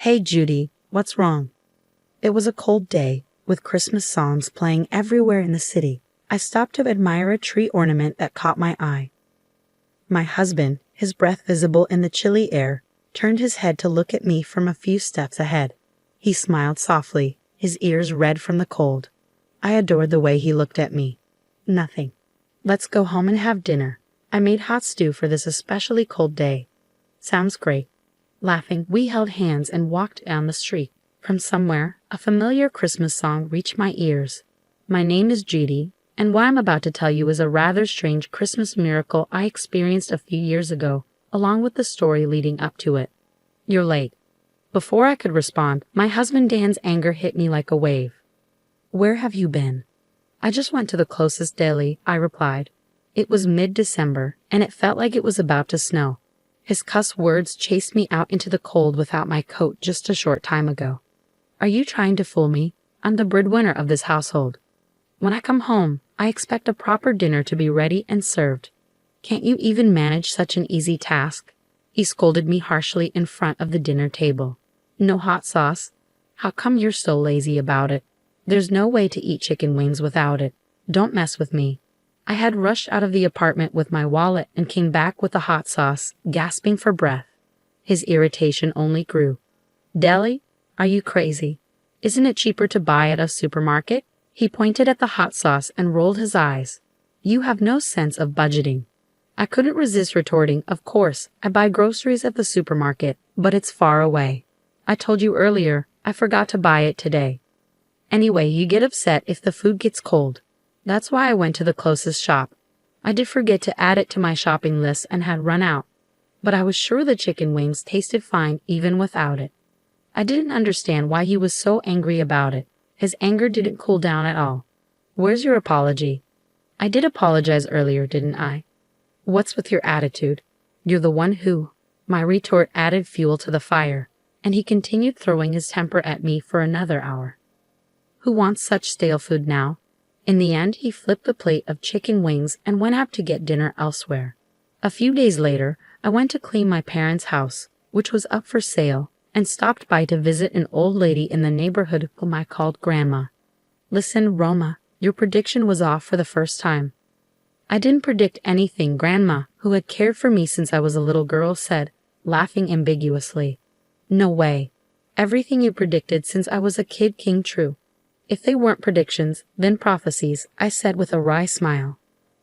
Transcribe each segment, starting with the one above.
Hey Judy, what's wrong? It was a cold day, with Christmas songs playing everywhere in the city. I stopped to admire a tree ornament that caught my eye. My husband, his breath visible in the chilly air, turned his head to look at me from a few steps ahead. He smiled softly, his ears red from the cold. I adored the way he looked at me. Nothing. Let's go home and have dinner. I made hot stew for this especially cold day. Sounds great. Laughing, we held hands and walked down the street. From somewhere, a familiar Christmas song reached my ears. My name is Judy, and what I'm about to tell you is a rather strange Christmas miracle I experienced a few years ago, along with the story leading up to it. You're late. Before I could respond, my husband Dan's anger hit me like a wave. Where have you been? I just went to the closest deli, I replied. It was mid-December, and it felt like it was about to snow. His cuss words chased me out into the cold without my coat just a short time ago. Are you trying to fool me? I'm the breadwinner of this household. When I come home, I expect a proper dinner to be ready and served. Can't you even manage such an easy task? He scolded me harshly in front of the dinner table. No hot sauce? How come you're so lazy about it? There's no way to eat chicken wings without it. Don't mess with me. I had rushed out of the apartment with my wallet and came back with the hot sauce, gasping for breath. His irritation only grew. Deli? Are you crazy? Isn't it cheaper to buy at a supermarket? He pointed at the hot sauce and rolled his eyes. You have no sense of budgeting. I couldn't resist retorting, of course, I buy groceries at the supermarket, but it's far away. I told you earlier, I forgot to buy it today. Anyway, you get upset if the food gets cold. That's why I went to the closest shop. I did forget to add it to my shopping list and had run out. But I was sure the chicken wings tasted fine even without it. I didn't understand why he was so angry about it. His anger didn't cool down at all. Where's your apology? I did apologize earlier, didn't I? What's with your attitude? You're the one who... My retort added fuel to the fire, and he continued throwing his temper at me for another hour. Who wants such stale food now? In the end, he flipped the plate of chicken wings and went out to get dinner elsewhere. A few days later, I went to clean my parents' house, which was up for sale, and stopped by to visit an old lady in the neighborhood whom I called Grandma. Listen, Roma, your prediction was off for the first time. I didn't predict anything, Grandma, who had cared for me since I was a little girl, said, laughing ambiguously. No way. Everything you predicted since I was a kid came true. If they weren't predictions, then prophecies, I said with a wry smile.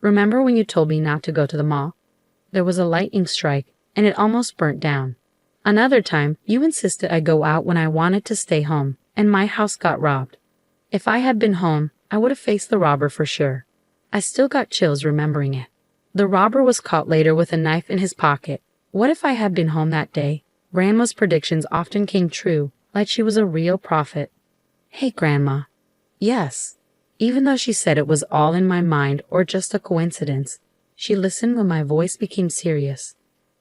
Remember when you told me not to go to the mall? There was a lightning strike, and it almost burnt down. Another time, you insisted I go out when I wanted to stay home, and my house got robbed. If I had been home, I would have faced the robber for sure. I still got chills remembering it. The robber was caught later with a knife in his pocket. What if I had been home that day? Grandma's predictions often came true, like she was a real prophet. Hey, Grandma. Yes. Even though she said it was all in my mind or just a coincidence, she listened when my voice became serious.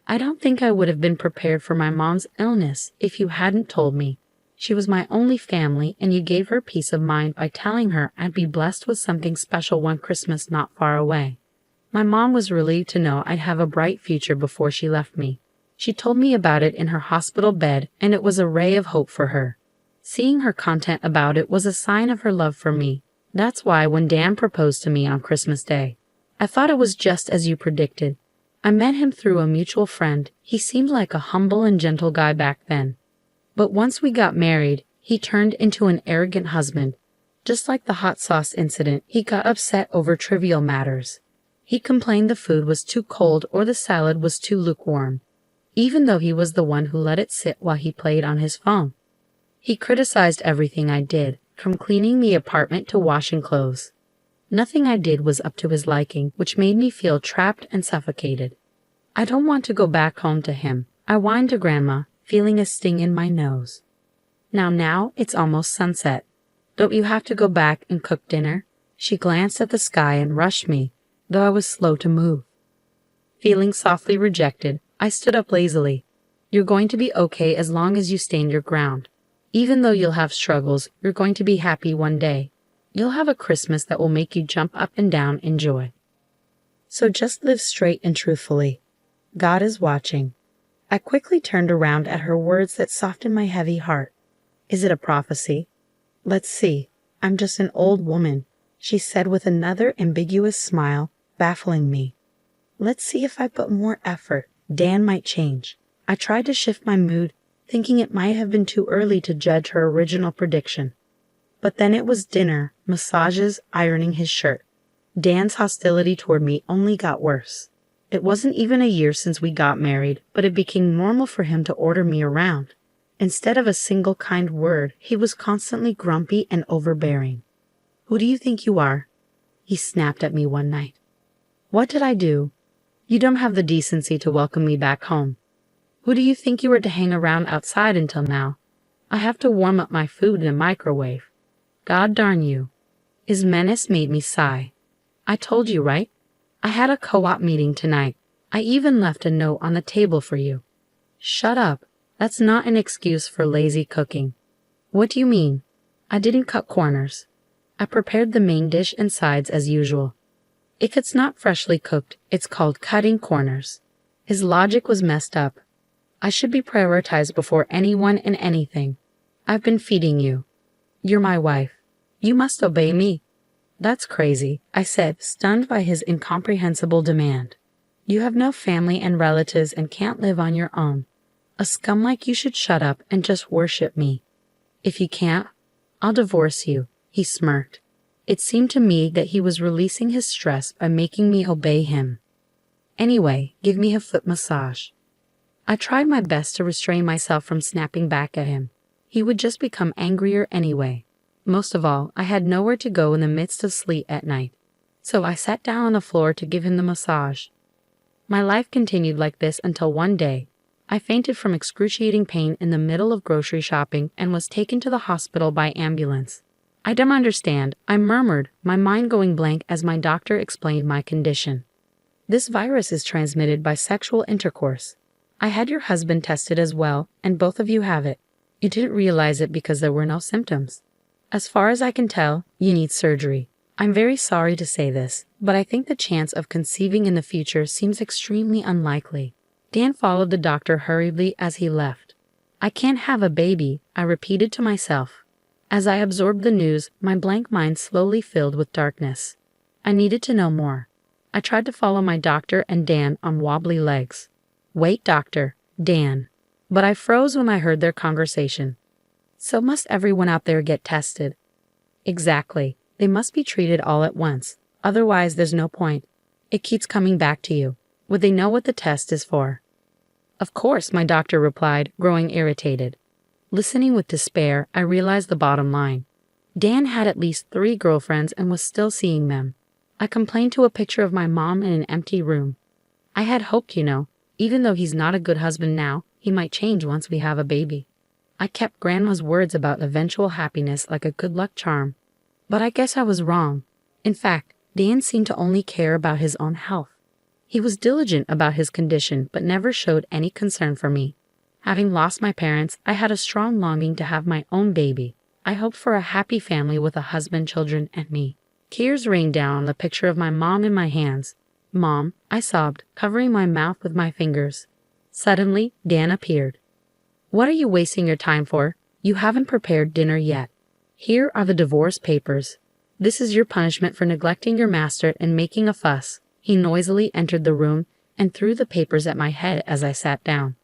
I don't think I would have been prepared for my mom's illness if you hadn't told me. She was my only family, and you gave her peace of mind by telling her I'd be blessed with something special one Christmas not far away. My mom was relieved to know I'd have a bright future before she left me. She told me about it in her hospital bed, and it was a ray of hope for her. Seeing her content about it was a sign of her love for me. That's why when Dan proposed to me on Christmas Day, I thought it was just as you predicted. I met him through a mutual friend. He seemed like a humble and gentle guy back then. But once we got married, he turned into an arrogant husband. Just like the hot sauce incident, he got upset over trivial matters. He complained the food was too cold or the salad was too lukewarm, even though he was the one who let it sit while he played on his phone. He criticized everything I did, from cleaning the apartment to washing clothes. Nothing I did was up to his liking, which made me feel trapped and suffocated. I don't want to go back home to him, I whined to Grandma, feeling a sting in my nose. Now it's almost sunset. Don't you have to go back and cook dinner? She glanced at the sky and rushed me, though I was slow to move. Feeling softly rejected, I stood up lazily. You're going to be okay as long as you stand your ground. Even though you'll have struggles, you're going to be happy one day. You'll have a Christmas that will make you jump up and down in joy. So just live straight and truthfully. God is watching. I quickly turned around at her words that softened my heavy heart. Is it a prophecy? Let's see. I'm just an old woman, she said with another ambiguous smile, baffling me. Let's see if I put more effort. Dan might change. I tried to shift my mood, thinking it might have been too early to judge her original prediction. But then it was dinner, massages, ironing his shirt. Dan's hostility toward me only got worse. It wasn't even a year since we got married, but it became normal for him to order me around. Instead of a single kind word, he was constantly grumpy and overbearing. Who do you think you are? He snapped at me one night. What did I do? You don't have the decency to welcome me back home. Who do you think you were to hang around outside until now? I have to warm up my food in a microwave. God darn you. His menace made me sigh. I told you, right? I had a co-op meeting tonight. I even left a note on the table for you. Shut up. That's not an excuse for lazy cooking. What do you mean? I didn't cut corners. I prepared the main dish and sides as usual. If it's not freshly cooked, it's called cutting corners. His logic was messed up. I should be prioritized before anyone and anything. I've been feeding you. You're my wife. You must obey me. That's crazy, I said, stunned by his incomprehensible demand. You have no family and relatives and can't live on your own. A scum like you should shut up and just worship me. If you can't, I'll divorce you, he smirked. It seemed to me that he was releasing his stress by making me obey him. Anyway, give me a foot massage. I tried my best to restrain myself from snapping back at him. He would just become angrier anyway. Most of all, I had nowhere to go in the midst of sleet at night. So I sat down on the floor to give him the massage. My life continued like this until one day, I fainted from excruciating pain in the middle of grocery shopping and was taken to the hospital by ambulance. I don't understand, I murmured, my mind going blank as my doctor explained my condition. This virus is transmitted by sexual intercourse. I had your husband tested as well, and both of you have it. You didn't realize it because there were no symptoms. As far as I can tell, you need surgery. I'm very sorry to say this, but I think the chance of conceiving in the future seems extremely unlikely. Dan followed the doctor hurriedly as he left. I can't have a baby, I repeated to myself. As I absorbed the news, my blank mind slowly filled with darkness. I needed to know more. I tried to follow my doctor and Dan on wobbly legs. Wait, doctor, Dan. But I froze when I heard their conversation. So must everyone out there get tested? Exactly. They must be treated all at once. Otherwise, there's no point. It keeps coming back to you. Would they know what the test is for? Of course, my doctor replied, growing irritated. Listening with despair, I realized the bottom line. Dan had at least 3 girlfriends and was still seeing them. I complained to a picture of my mom in an empty room. I had hoped, even though he's not a good husband now, he might change once we have a baby. I kept Grandma's words about eventual happiness like a good luck charm. But I guess I was wrong. In fact, Dan seemed to only care about his own health. He was diligent about his condition but never showed any concern for me. Having lost my parents, I had a strong longing to have my own baby. I hoped for a happy family with a husband, children, and me. Tears rained down on the picture of my mom in my hands. Mom, I sobbed, covering my mouth with my fingers. Suddenly, Dan appeared. What are you wasting your time for? You haven't prepared dinner yet. Here are the divorce papers. This is your punishment for neglecting your master and making a fuss. He noisily entered the room and threw the papers at my head as I sat down.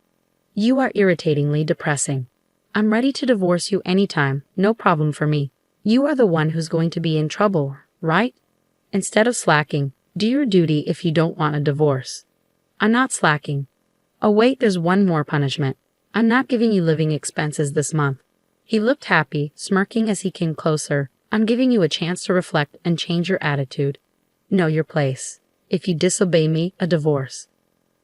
You are irritatingly depressing. I'm ready to divorce you anytime, no problem for me. You are the one who's going to be in trouble, right? Instead of slacking, do your duty if you don't want a divorce. I'm not slacking. Oh wait, there's one more punishment. I'm not giving you living expenses this month. He looked happy, smirking as he came closer. I'm giving you a chance to reflect and change your attitude. Know your place. If you disobey me, a divorce.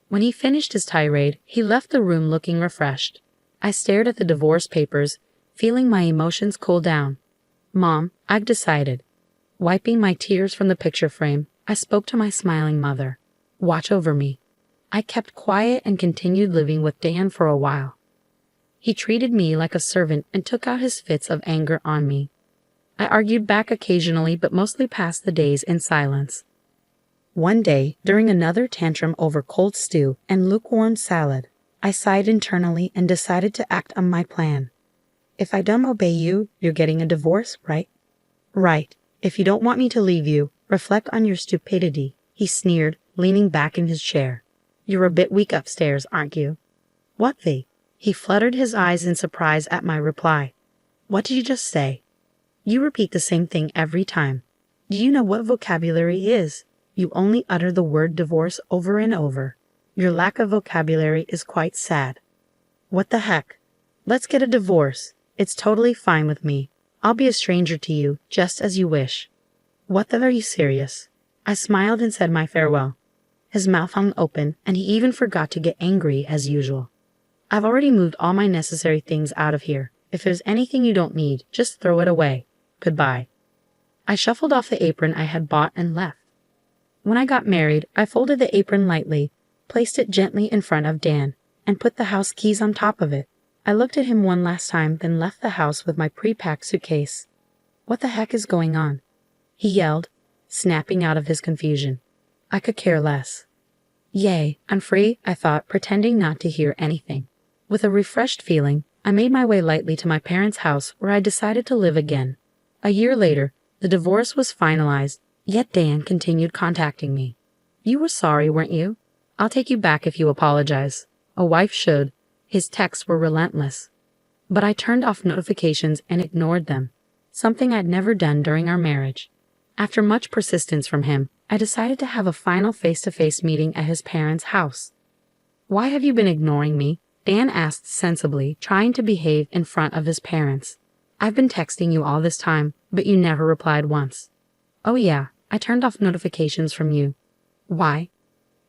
When he finished his tirade, he left the room looking refreshed. I stared at the divorce papers, feeling my emotions cool down. Mom, I've decided. Wiping my tears from the picture frame, I spoke to my smiling mother. Watch over me. I kept quiet and continued living with Dan for a while. He treated me like a servant and took out his fits of anger on me. I argued back occasionally but mostly passed the days in silence. One day, during another tantrum over cold stew and lukewarm salad, I sighed internally and decided to act on my plan. If I don't obey you, you're getting a divorce, right? Right. If you don't want me to leave you, reflect on your stupidity, he sneered, leaning back in his chair. You're a bit weak upstairs, aren't you? What the? He fluttered his eyes in surprise at my reply. What did you just say? You repeat the same thing every time. Do you know what vocabulary is? You only utter the word divorce over and over. Your lack of vocabulary is quite sad. What the heck? Let's get a divorce. It's totally fine with me. I'll be a stranger to you, just as you wish. What the? Are you serious? I smiled and said my farewell. His mouth hung open, and he even forgot to get angry as usual. I've already moved all my necessary things out of here. If there's anything you don't need, just throw it away. Goodbye. I shuffled off the apron I had bought and left. When I got married, I folded the apron lightly, placed it gently in front of Dan, and put the house keys on top of it. I looked at him one last time, then left the house with my pre-packed suitcase. What the heck is going on? He yelled, snapping out of his confusion. I could care less. Yay, I'm free, I thought, pretending not to hear anything. With a refreshed feeling, I made my way lightly to my parents' house where I decided to live again. A year later, the divorce was finalized, yet Dan continued contacting me. You were sorry, weren't you? I'll take you back if you apologize. A wife should. His texts were relentless. But I turned off notifications and ignored them, something I'd never done during our marriage. After much persistence from him, I decided to have a final face-to-face meeting at his parents' house. Why have you been ignoring me? Dan asked sensibly, trying to behave in front of his parents. I've been texting you all this time, but you never replied once. Oh yeah, I turned off notifications from you. Why?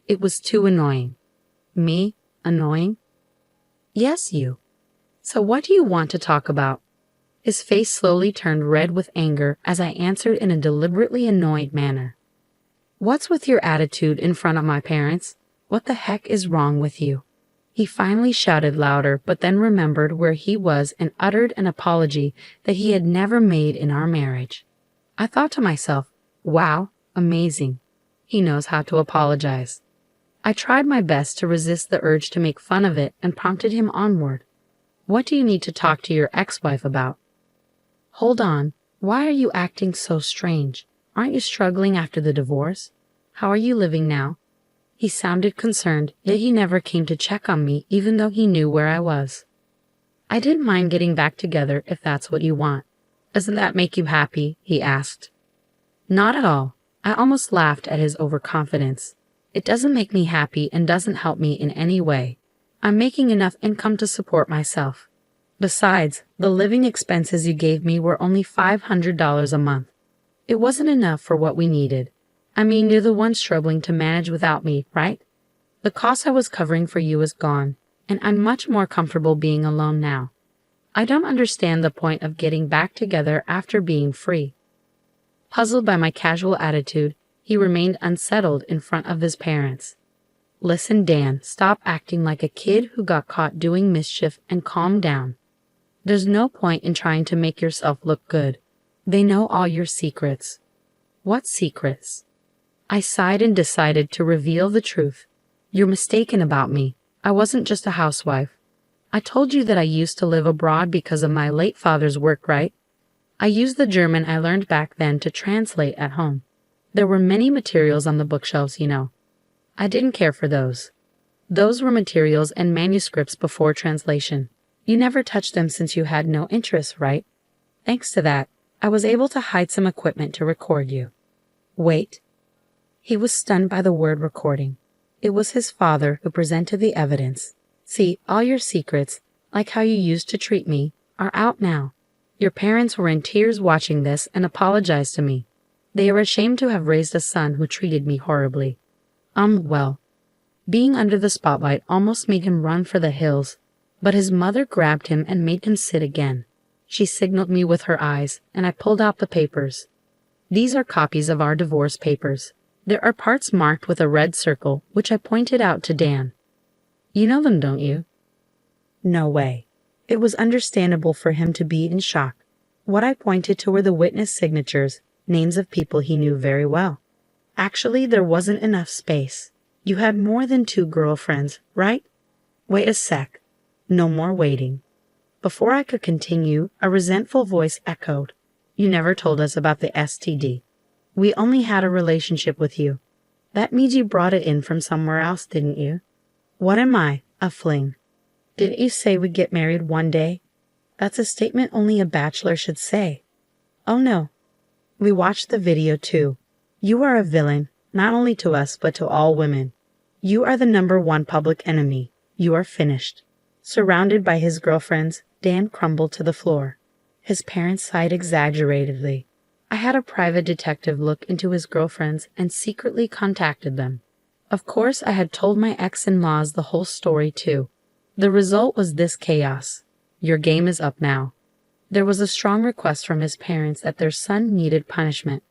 It was too annoying. Me? Annoying? Yes, you. So what do you want to talk about? His face slowly turned red with anger as I answered in a deliberately annoyed manner. What's with your attitude in front of my parents? What the heck is wrong with you? He finally shouted louder, but then remembered where he was and uttered an apology that he had never made in our marriage. I thought to myself, wow, amazing. He knows how to apologize. I tried my best to resist the urge to make fun of it and prompted him onward. What do you need to talk to your ex-wife about? Hold on, why are you acting so strange? Aren't you struggling after the divorce? How are you living now? He sounded concerned, yet he never came to check on me even though he knew where I was. I didn't mind getting back together if that's what you want. Doesn't that make you happy? He asked. Not at all. I almost laughed at his overconfidence. It doesn't make me happy and doesn't help me in any way. I'm making enough income to support myself. Besides, the living expenses you gave me were only $500 a month. It wasn't enough for what we needed. I mean, you're the one struggling to manage without me, right? The cost I was covering for you is gone, and I'm much more comfortable being alone now. I don't understand the point of getting back together after being free. Puzzled by my casual attitude, he remained unsettled in front of his parents. Listen, Dan, stop acting like a kid who got caught doing mischief and calm down. There's no point in trying to make yourself look good. They know all your secrets. What secrets? I sighed and decided to reveal the truth. You're mistaken about me. I wasn't just a housewife. I told you that I used to live abroad because of my late father's work, right? I used the German I learned back then to translate at home. There were many materials on the bookshelves, you know. I didn't care for those. Those were materials and manuscripts before translation. You never touched them since you had no interest, right? Thanks to that, I was able to hide some equipment to record you. Wait. He was stunned by the word recording. It was his father who presented the evidence. See, all your secrets, like how you used to treat me, are out now. Your parents were in tears watching this and apologized to me. They are ashamed to have raised a son who treated me horribly. Well, being under the spotlight almost made him run for the hills, but his mother grabbed him and made him sit again. She signaled me with her eyes, and I pulled out the papers. These are copies of our divorce papers. There are parts marked with a red circle, which I pointed out to Dan. You know them, don't you? No way. It was understandable for him to be in shock. What I pointed to were the witness signatures, names of people he knew very well. Actually, there wasn't enough space. You had more than 2 girlfriends, right? Wait a sec. No more waiting. Before I could continue, a resentful voice echoed. You never told us about the STD. We only had a relationship with you. That means you brought it in from somewhere else, didn't you? What am I? A fling. Didn't you say we'd get married one day? That's a statement only a bachelor should say. Oh no. We watched the video too. You are a villain, not only to us but to all women. You are the #1 public enemy. You are finished. Surrounded by his girlfriends, Dan crumbled to the floor. His parents sighed exaggeratedly. I had a private detective look into his girlfriends and secretly contacted them. Of course, I had told my ex-in-laws the whole story too. The result was this chaos. Your game is up now. There was a strong request from his parents that their son needed punishment.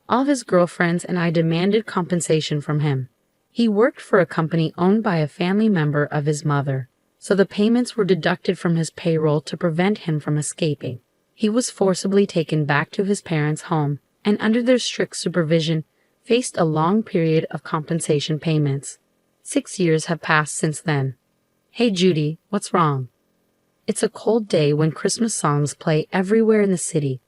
All of his girlfriends and I demanded compensation from him. He worked for a company owned by a family member of his mother, so the payments were deducted from his payroll to prevent him from escaping. He was forcibly taken back to his parents' home and under their strict supervision faced a long period of compensation payments. 6 years have passed since then. Hey Judy, what's wrong? It's a cold day when Christmas songs play everywhere in the city.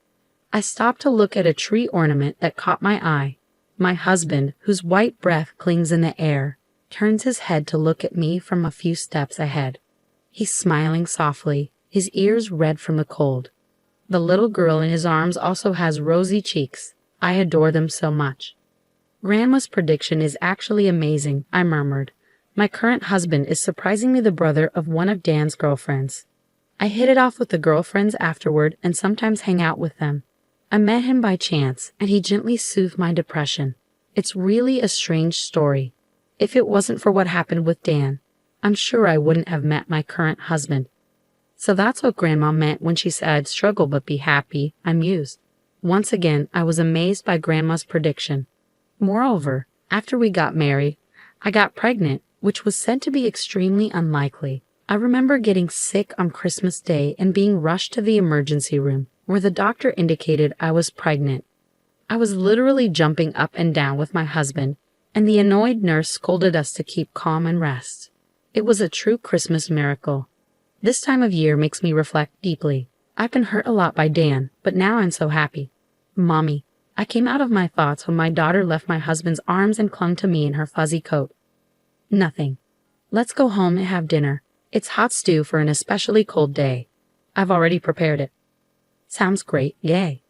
I stopped to look at a tree ornament that caught my eye. My husband, whose white breath clings in the air, turns his head to look at me from a few steps ahead. He's smiling softly, his ears red from the cold. The little girl in his arms also has rosy cheeks. I adore them so much. Grandma's prediction is actually amazing, I murmured. My current husband is surprisingly the brother of one of Dan's girlfriends. I hit it off with the girlfriends afterward and sometimes hang out with them. I met him by chance, and he gently soothed my depression. It's really a strange story. If it wasn't for what happened with Dan, I'm sure I wouldn't have met my current husband. So that's what Grandma meant when she said I'd struggle but be happy, I mused. Once again, I was amazed by Grandma's prediction. Moreover, after we got married, I got pregnant, which was said to be extremely unlikely. I remember getting sick on Christmas Day and being rushed to the emergency room, where the doctor indicated I was pregnant. I was literally jumping up and down with my husband, and the annoyed nurse scolded us to keep calm and rest. It was a true Christmas miracle. This time of year makes me reflect deeply. I've been hurt a lot by Dan, but now I'm so happy. Mommy, I came out of my thoughts when my daughter left my husband's arms and clung to me in her fuzzy coat. Nothing. Let's go home and have dinner. It's hot stew for an especially cold day. I've already prepared it. Sounds great, yay.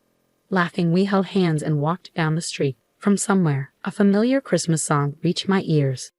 Laughing, we held hands and walked down the street. From somewhere, a familiar Christmas song reached my ears.